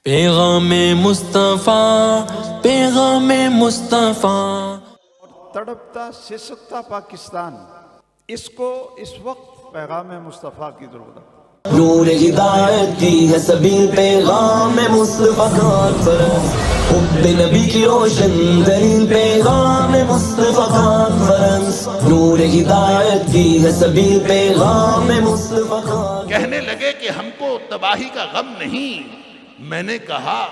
پیغام مصطفیٰ، پیغام مصطفیٰ. تڑپتا سسکتا پاکستان، اس کو اس وقت پیغام مصطفیٰ کی ضرورت ہے. نور ہدایت کی ہے سبیل، پیغام مصطفیٰ کا فرض. حب نبی کی روشن دلیل، پیغام مصطفیٰ کا فرض. نور ہدایت کی ہے سبیل، پیغام مصطفیٰ کا. کہنے لگے کہ ہم کو تباہی کا غم نہیں. میں نے کہا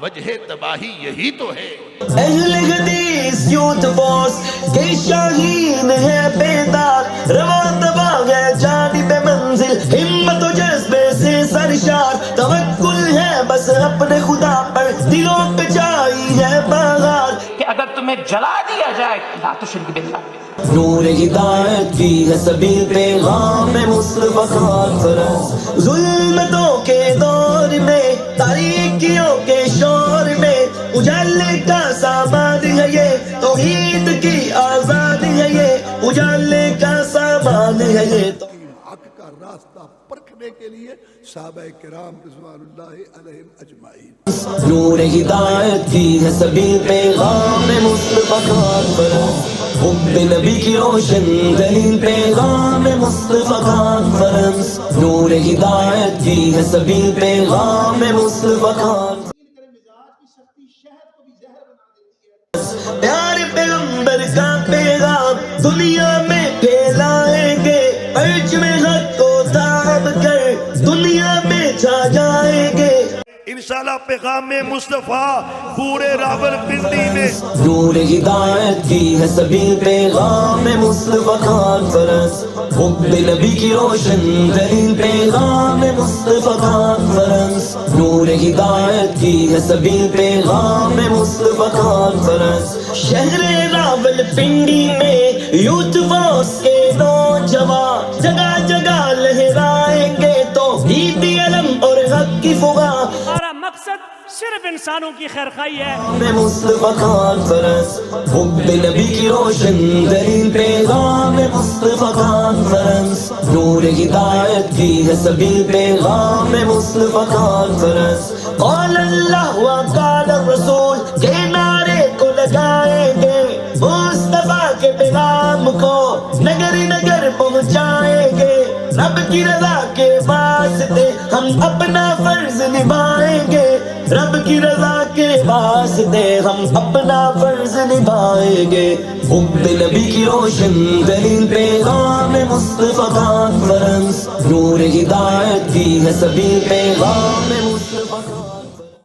وجہ تباہی یہی تو ہے. اہل حدیث یوتھ فورس کے شاہین ہے بیدار، رواں تباہ ہے جانب منزل، ہمت و جذبے سے سرشار. توکل ہے بس اپنے خدا پر، دلوں پہ چھائی ہے بہار. کہ اگر تمہیں جلا دیا جائے لا تشرک باللہ. نور ہدایت کی ہے سبیل، پیغام مصطفیٰ کا فرض. ظلمتوں کے دور میں، تاریکیوں کے شور میں، اجالے کا سامان ہے یہ، توحید کی آزادی ہے یہ، اجالے کا سامان ہے یہ. حق کا راستہ پرکھنے کے لیے صحابہ کرام رضوان اللہ علیہم اجمعین. نور ہدایت کی ہے سبیل، پیغام مصطفیٰ کا فرض. حب نبی کی روشن دلیل، پیغام مصطفیٰ کا فرض. نور ہدایت کی ہے سبیل، پیغام مصطفیٰ کا. پیارے پیغمبر کا پیغام دنیا میں پھیلائیں گے، پرچم حق کو تاب کر دنیا میں چھا جائیں گے. انشاءاللہ پیغام مصطفیٰ پورے راولپنڈی میں. نور ہدایت کی ہے سبیل، پیغام مصطفیٰ کا فرض. حب نبی کی روشن دلیل، پیغام مصطفیٰ کا فرض. نور ہدایت کی ہے سبیل، پیغام مصطفیٰ کا فرض. شہر راولپنڈی میں یوتھ فورس کے نوجوان جگہ جگہ لہرائیں گے توحید علم اور حق کی فغاں. ہمارا مقصد صرف انسانوں کی خیرخواہی ہے. مصطفیٰ کا فرض. حب نبی کی روشن دلیل، پیغام مصطفیٰ کا فرض. نور ہدایت کی ہے سبیل، پیغام مصطفیٰ کا فرض. قال اللہ و قال الرسول کے نعرے کو لگائیں گے، مصطفیٰ کے پیغام کو نگر نگر پہنچائیں گے. رب کی رضا کے واسطے ہم اپنا فرض نبھائیں گے، رب کی رضا کے واسطے ہم اپنا فرض نبھائیں گے. حب نبی کی روشن دلیل، پیغام مصطفیٰ کا فرض. نور ہدایت کی ہے سبیل، پیغام مصطفیٰ